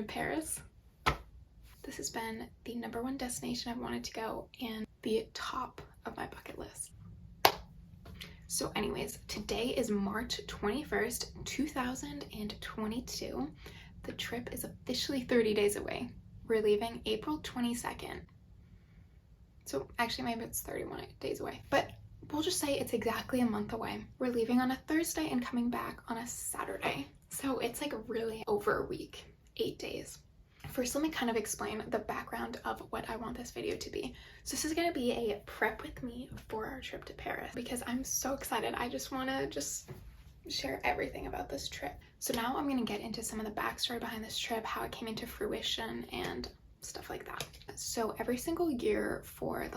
to Paris. This has been the #1 destination I've wanted to go and the top of my bucket list. So anyways, today is March 21st, 2022. The trip is officially 30 days away. We're leaving April 22nd. So actually maybe it's 31 days away, but we'll just say it's exactly a month away. We're leaving on a Thursday and coming back on a Saturday. So it's like really over a week, 8 days. First, let me kind of explain the background of what I want this video to be. So this is going to be a prep with me for our trip to Paris because I'm so excited. I just want to share everything about this trip. So now I'm going to get into some of the backstory behind this trip, how it came into fruition and stuff like that. So every single year for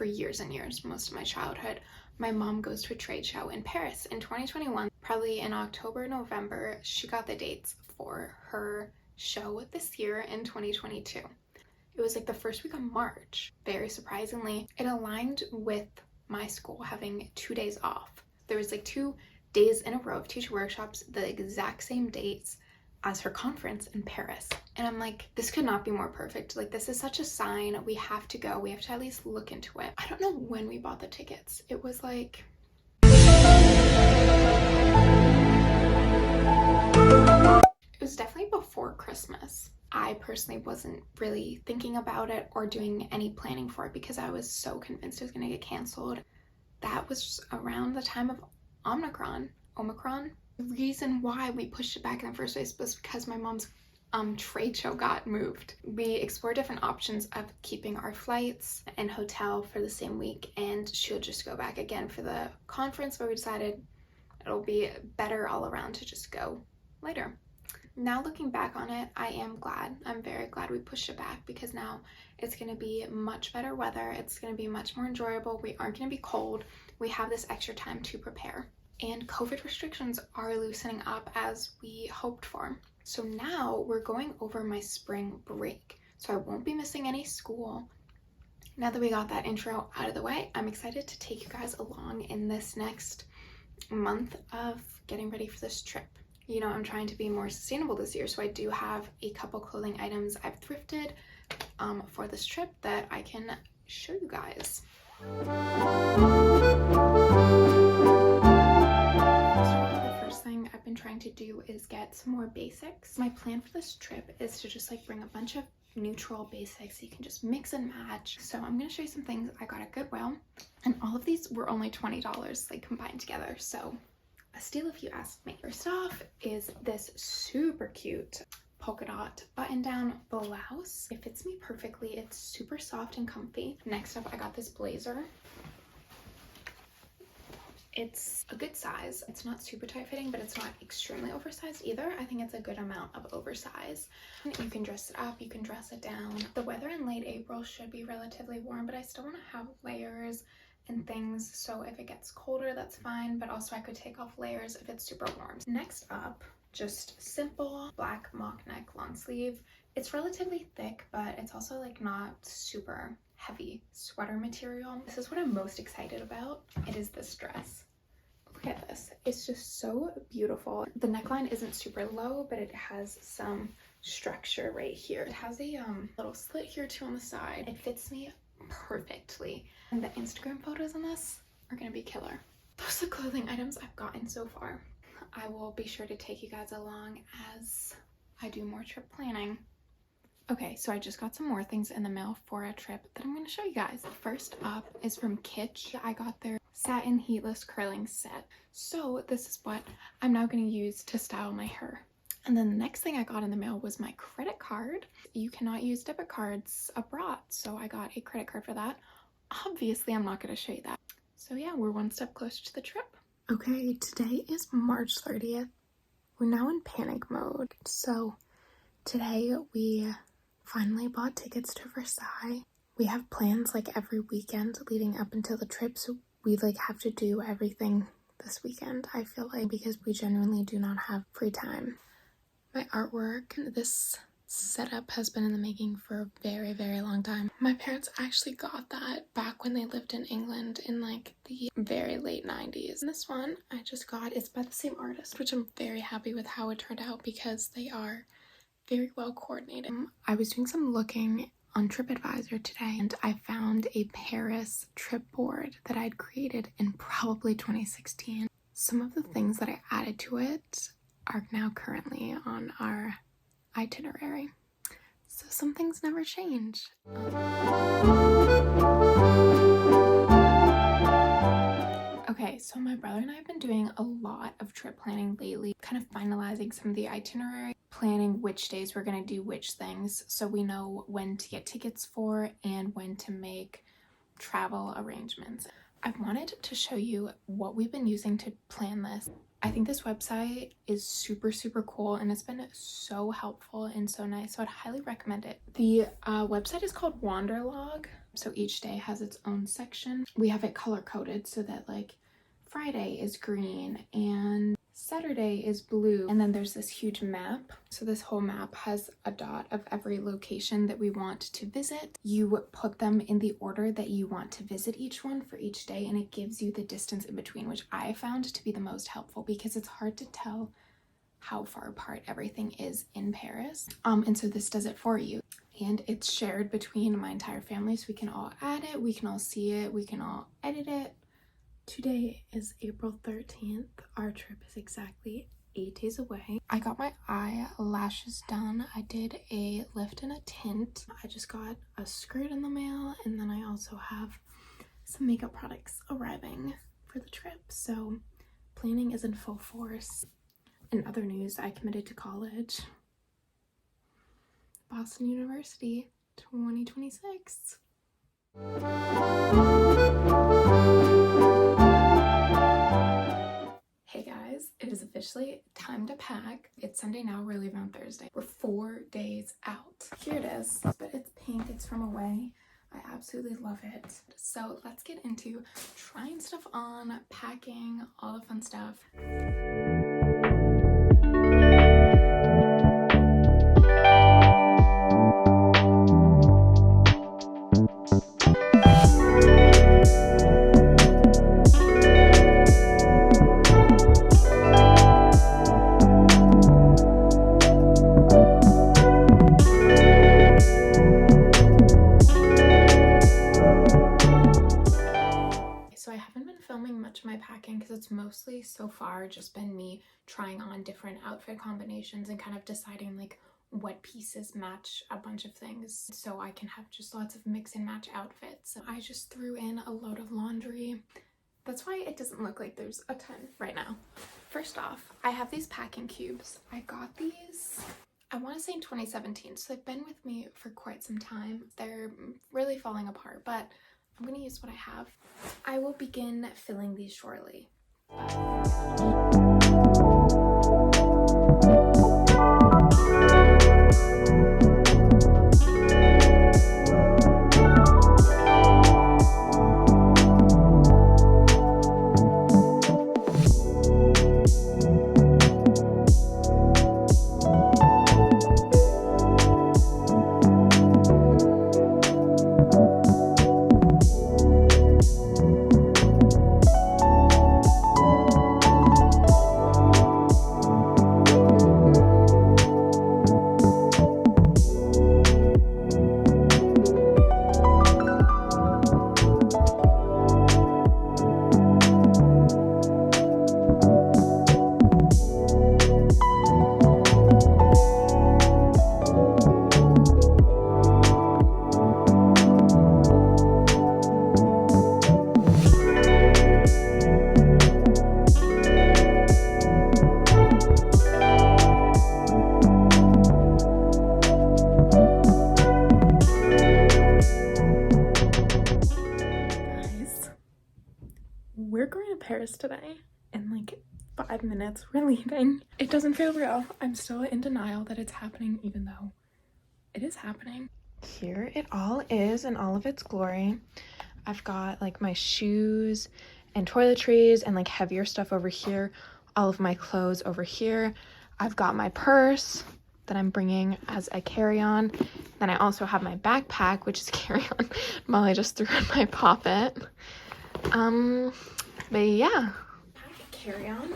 years and years, most of my childhood, my mom goes to a trade show in Paris. In 2021, probably in October, November, she got the dates for her show this year in 2022. It was like the first week of March. Very surprisingly, it aligned with my school having 2 days off. There was like 2 days in a row of teacher workshops, the exact same dates as her conference in Paris. And I'm like, this could not be more perfect. Like, this is such a sign. We have to go. We have to at least look into it. I don't know when we bought the tickets. It was like definitely before Christmas. I personally wasn't really thinking about it or doing any planning for it because I was so convinced it was going to get canceled. That was around the time of Omicron. The reason why we pushed it back in the first place was because my mom's trade show got moved. We explored different options of keeping our flights and hotel for the same week, and she'll just go back again for the conference, but we decided it'll be better all around to just go later. Now looking back on it, I am glad. I'm very glad we pushed it back because now it's going to be much better weather. It's going to be much more enjoyable. We aren't going to be cold. We have this extra time to prepare. And COVID restrictions are loosening up as we hoped for. So now we're going over my spring break. So I won't be missing any school. Now that we got that intro out of the way, I'm excited to take you guys along in this next month of getting ready for this trip. You know, I'm trying to be more sustainable this year, so I do have a couple clothing items I've thrifted for this trip that I can show you guys. The first thing I've been trying to do is get some more basics. My plan for this trip is to just like bring a bunch of neutral basics so you can just mix and match. So I'm going to show you some things I got at Goodwill, and all of these were only $20 like combined together, so a steal if you ask me. First off is this super cute polka dot button down blouse. It fits me perfectly. It's super soft and comfy. Next up, I got this blazer. It's a good size. It's not super tight fitting, but it's not extremely oversized either. I think it's a good amount of oversize. You can dress it up, you can dress it down. The weather in late April should be relatively warm, but I still want to have layers and things, so if it gets colder, that's fine, but also I could take off layers if it's super warm. Next up, just simple black mock neck long sleeve. It's relatively thick, but it's also like not super heavy sweater material. This is what I'm most excited about. It is this dress. Look at this. It's just so beautiful. The neckline isn't super low, but it has some structure right here. It has a little slit here too on the side. It fits me perfectly, and the Instagram photos in this are gonna be killer. Those are the clothing items I've gotten so far. I will be sure to take you guys along as I do more trip planning. Okay, so I just got some more things in the mail for a trip that I'm going to show you guys. First up is from Kitsch. I got their satin heatless curling set. So this is what I'm now going to use to style my hair. And then the next thing I got in the mail was my credit card. You cannot use debit cards abroad, so I got a credit card for that. Obviously, I'm not going to show you that. So yeah, we're one step closer to the trip. Okay, today is March 30th. We're now in panic mode. So today we finally bought tickets to Versailles. We have plans like every weekend leading up until the trip, so we like have to do everything this weekend, I feel like, because we genuinely do not have free time. My artwork, this setup has been in the making for a very, very long time. My parents actually got that back when they lived in England in like the very late 90s. And this one I just got is by the same artist, which I'm very happy with how it turned out because they are very well coordinated. I was doing some looking on TripAdvisor today and I found a Paris trip board that I'd created in probably 2016. Some of the things that I added to it are now currently on our itinerary. So some things never change. Okay, so my brother and I have been doing a lot of trip planning lately, kind of finalizing some of the itinerary, planning which days we're going to do which things so we know when to get tickets for and when to make travel arrangements. I wanted to show you what we've been using to plan this. I think this website is super cool and it's been so helpful and so nice, so I'd highly recommend it. The website is called Wanderlog, so each day has its own section. We have it color coded so that like Friday is green and Saturday is blue, and then there's this huge map. So this whole map has a dot of every location that we want to visit. You put them in the order that you want to visit each one for each day, and it gives you the distance in between, which I found to be the most helpful because it's hard to tell how far apart everything is in Paris. And so this does it for you. And it's shared between my entire family, so we can all add it, we can all see it, we can all edit it. Today is April 13th. Our trip is exactly 8 days away. I got my eyelashes done. I did a lift and a tint. I just got a skirt in the mail, and then I also have some makeup products arriving for the trip. So planning is in full force. In other news, I committed to college. Boston University 2026. Hey guys, it is officially time to pack. It's Sunday now, we're leaving on Thursday. We're 4 days out. Here it is, but it's pink, it's from Away. I absolutely love it. So let's get into trying stuff on, packing, all the fun stuff. It's mostly so far just been me trying on different outfit combinations and kind of deciding like what pieces match a bunch of things so I can have just lots of mix and match outfits. I just threw in a load of laundry. That's why it doesn't look like there's a ton right now. First off, I have these packing cubes. I got these, I want to say in 2017, so they've been with me for quite some time. They're really falling apart, but I'm going to use what I have. I will begin filling these shortly. We're going to Paris today in like 5 minutes. We're leaving. It doesn't feel real. I'm still in denial that it's happening, even though it is happening. Here it all is in all of its glory. I've got like my shoes and toiletries and like heavier stuff over here. All of my clothes over here. I've got my purse that I'm bringing as a carry-on. Then I also have my backpack, which is carry-on. Molly just threw in my poppet. But yeah. Carry-on.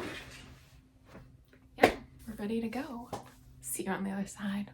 Yeah, we're ready to go. See you on the other side.